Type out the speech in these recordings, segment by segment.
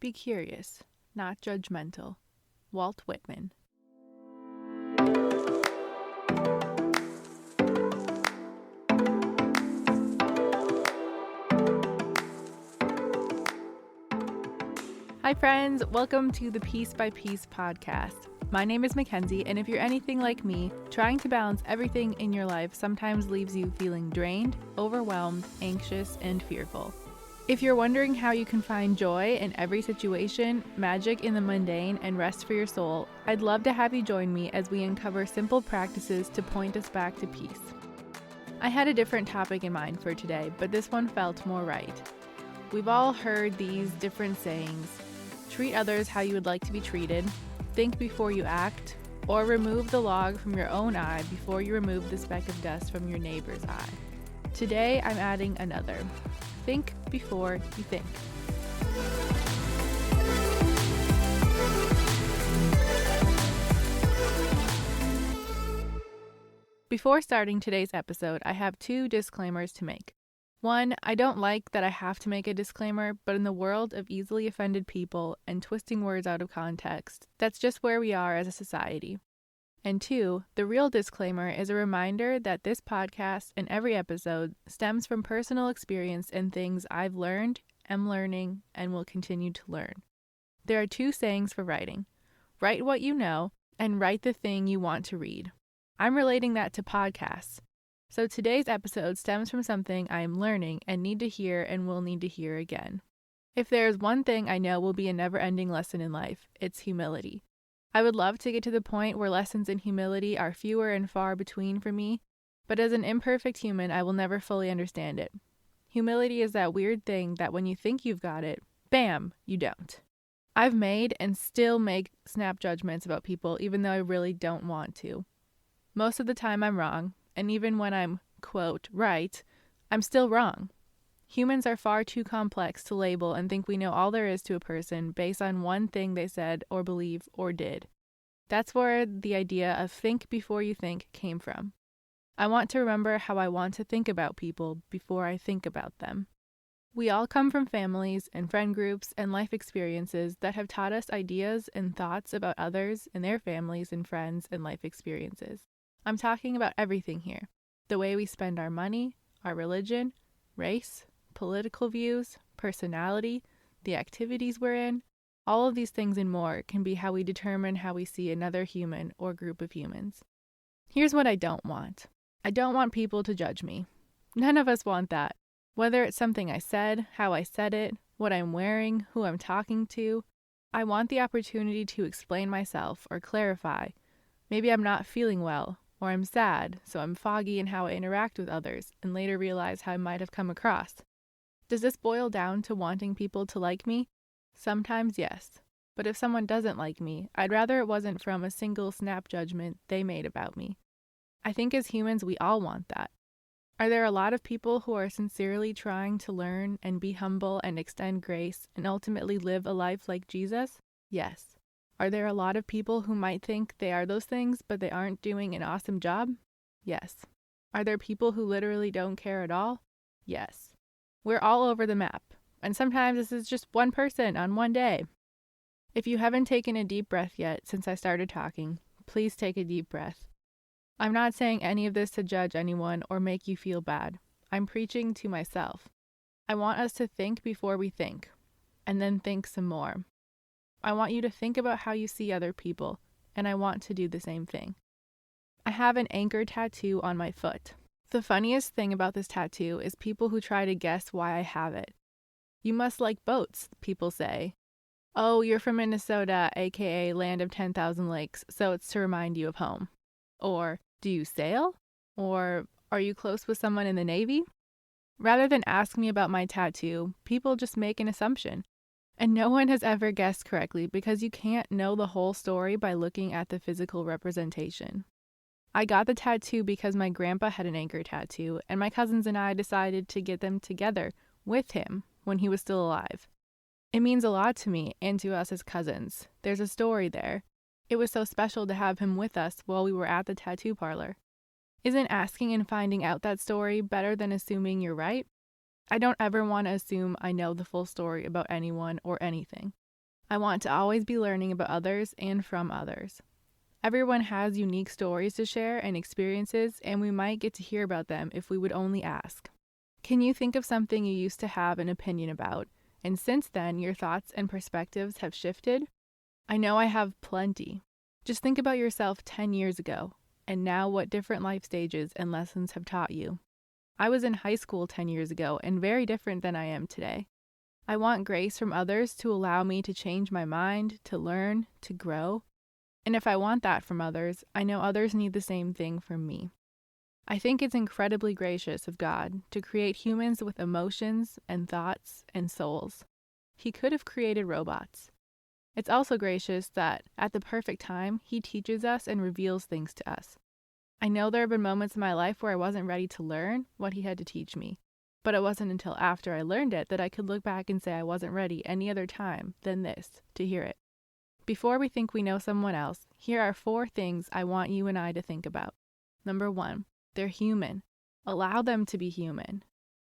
Be curious, not judgmental. Walt Whitman. Hi friends, welcome to the Piece by Piece podcast. My name is Mackenzie, and if you're anything like me, trying to balance everything in your life sometimes leaves you feeling drained, overwhelmed, anxious, and fearful. If you're wondering how you can find joy in every situation, magic in the mundane, and rest for your soul, I'd love to have you join me as we uncover simple practices to point us back to peace. I had a different topic in mind for today, but this one felt more right. We've all heard these different sayings: treat others how you would like to be treated, think before you act, or remove the log from your own eye before you remove the speck of dust from your neighbor's eye. Today, I'm adding another. Think before you think. Before starting today's episode, I have two disclaimers to make. One, I don't like that I have to make a disclaimer, but in the world of easily offended people and twisting words out of context, that's just where we are as a society. And two, the real disclaimer is a reminder that this podcast and every episode stems from personal experience and things I've learned, am learning, and will continue to learn. There are two sayings for writing: write what you know and write the thing you want to read. I'm relating that to podcasts. So today's episode stems from something I am learning and need to hear and will need to hear again. If there is one thing I know will be a never-ending lesson in life, it's humility. I would love to get to the point where lessons in humility are fewer and far between for me, but as an imperfect human, I will never fully understand it. Humility is that weird thing that when you think you've got it, bam, you don't. I've made and still make snap judgments about people even though I really don't want to. Most of the time I'm wrong. And even when I'm, quote, right, I'm still wrong. Humans are far too complex to label and think we know all there is to a person based on one thing they said or believe or did. That's where the idea of think before you think came from. I want to remember how I want to think about people before I think about them. We all come from families and friend groups and life experiences that have taught us ideas and thoughts about others and their families and friends and life experiences. I'm talking about everything here. The way we spend our money, our religion, race, political views, personality, the activities we're in. All of these things and more can be how we determine how we see another human or group of humans. Here's what I don't want. I don't want people to judge me. None of us want that. Whether it's something I said, how I said it, what I'm wearing, who I'm talking to, I want the opportunity to explain myself or clarify. Maybe I'm not feeling well, or I'm sad, so I'm foggy in how I interact with others and later realize how I might have come across. Does this boil down to wanting people to like me? Sometimes yes. But if someone doesn't like me, I'd rather it wasn't from a single snap judgment they made about me. I think as humans we all want that. Are there a lot of people who are sincerely trying to learn and be humble and extend grace and ultimately live a life like Jesus? Yes. Are there a lot of people who might think they are those things, but they aren't doing an awesome job? Yes. Are there people who literally don't care at all? Yes. We're all over the map, and sometimes this is just one person on one day. If you haven't taken a deep breath yet since I started talking, please take a deep breath. I'm not saying any of this to judge anyone or make you feel bad. I'm preaching to myself. I want us to think before we think, and then think some more. I want you to think about how you see other people, and I want to do the same thing. I have an anchor tattoo on my foot. The funniest thing about this tattoo is people who try to guess why I have it. You must like boats, people say. Oh, you're from Minnesota, aka land of 10,000 lakes, so it's to remind you of home. Or, do you sail? Or, are you close with someone in the Navy? Rather than ask me about my tattoo, people just make an assumption. And no one has ever guessed correctly because you can't know the whole story by looking at the physical representation. I got the tattoo because my grandpa had an anchor tattoo, and my cousins and I decided to get them together with him when he was still alive. It means a lot to me and to us as cousins. There's a story there. It was so special to have him with us while we were at the tattoo parlor. Isn't asking and finding out that story better than assuming you're right? I don't ever want to assume I know the full story about anyone or anything. I want to always be learning about others and from others. Everyone has unique stories to share and experiences, and we might get to hear about them if we would only ask. Can you think of something you used to have an opinion about, and since then your thoughts and perspectives have shifted? I know I have plenty. Just think about yourself 10 years ago, and now what different life stages and lessons have taught you. I was in high school 10 years ago and very different than I am today. I want grace from others to allow me to change my mind, to learn, to grow. And if I want that from others, I know others need the same thing from me. I think it's incredibly gracious of God to create humans with emotions and thoughts and souls. He could have created robots. It's also gracious that, at the perfect time, He teaches us and reveals things to us. I know there have been moments in my life where I wasn't ready to learn what He had to teach me, but it wasn't until after I learned it that I could look back and say I wasn't ready any other time than this to hear it. Before we think we know someone else, here are 4 things I want you and I to think about. Number 1, they're human. Allow them to be human.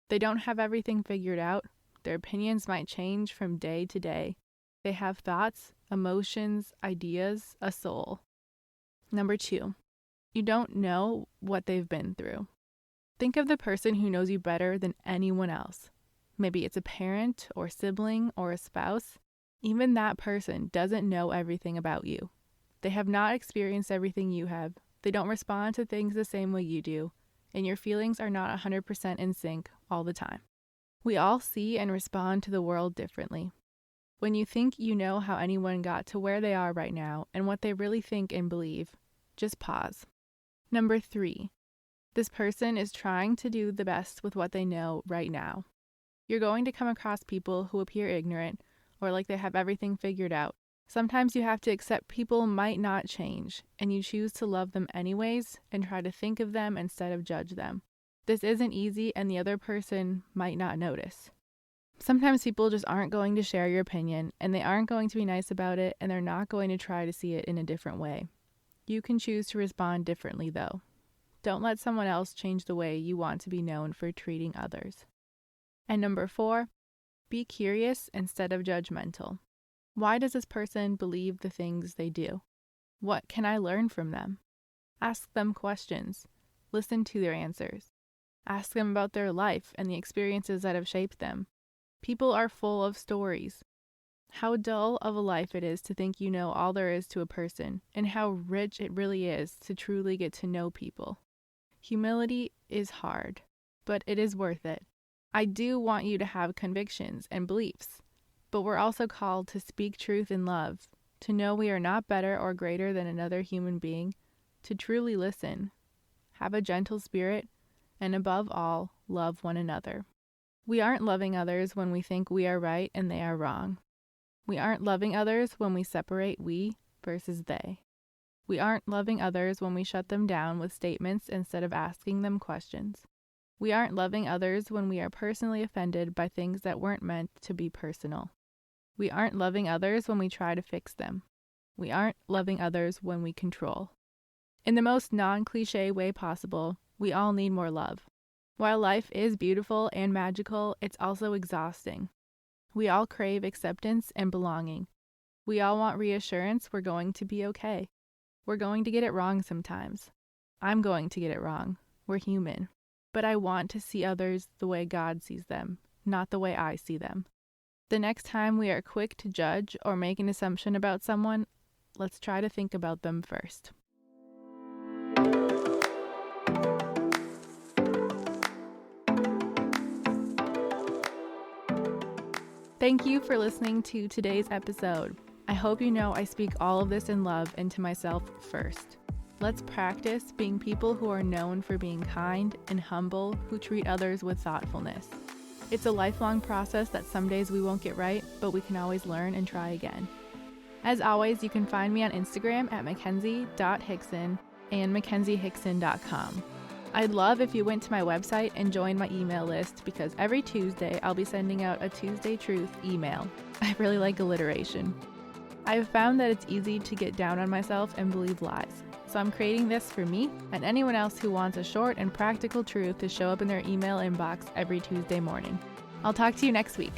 They don't have everything figured out. Their opinions might change from day to day. They have thoughts, emotions, ideas, a soul. Number 2, you don't know what they've been through. Think of the person who knows you better than anyone else. Maybe it's a parent or sibling or a spouse. Even that person doesn't know everything about you. They have not experienced everything you have. They don't respond to things the same way you do, and your feelings are not 100% in sync all the time. We all see and respond to the world differently. When you think you know how anyone got to where they are right now and what they really think and believe, just pause. Number 3, this person is trying to do the best with what they know right now. You're going to come across people who appear ignorant or like they have everything figured out. Sometimes you have to accept people might not change, and you choose to love them anyways and try to think of them instead of judge them. This isn't easy, and the other person might not notice. Sometimes people just aren't going to share your opinion, and they aren't going to be nice about it, and they're not going to try to see it in a different way. You can choose to respond differently, though. Don't let someone else change the way you want to be known for treating others. And number 4, be curious instead of judgmental. Why does this person believe the things they do? What can I learn from them? Ask them questions. Listen to their answers. Ask them about their life and the experiences that have shaped them. People are full of stories. How dull of a life it is to think you know all there is to a person, and how rich it really is to truly get to know people. Humility is hard, but it is worth it. I do want you to have convictions and beliefs, but we're also called to speak truth in love, to know we are not better or greater than another human being, to truly listen, have a gentle spirit, and above all, love one another. We aren't loving others when we think we are right and they are wrong. We aren't loving others when we separate we versus they. We aren't loving others when we shut them down with statements instead of asking them questions. We aren't loving others when we are personally offended by things that weren't meant to be personal. We aren't loving others when we try to fix them. We aren't loving others when we control. In the most non-cliche way possible, we all need more love. While life is beautiful and magical, it's also exhausting. We all crave acceptance and belonging. We all want reassurance we're going to be okay. We're going to get it wrong sometimes. I'm going to get it wrong. We're human. But I want to see others the way God sees them, not the way I see them. The next time we are quick to judge or make an assumption about someone, let's try to think about them first. Thank you for listening to today's episode. I hope you know I speak all of this in love and to myself first. Let's practice being people who are known for being kind and humble, who treat others with thoughtfulness. It's a lifelong process that some days we won't get right, but we can always learn and try again. As always, you can find me on Instagram at mackenzie.hickson and mackenziehickson.com. I'd love if you went to my website and joined my email list, because every Tuesday I'll be sending out a Tuesday Truth email. I really like alliteration. I've found that it's easy to get down on myself and believe lies. So I'm creating this for me and anyone else who wants a short and practical truth to show up in their email inbox every Tuesday morning. I'll talk to you next week.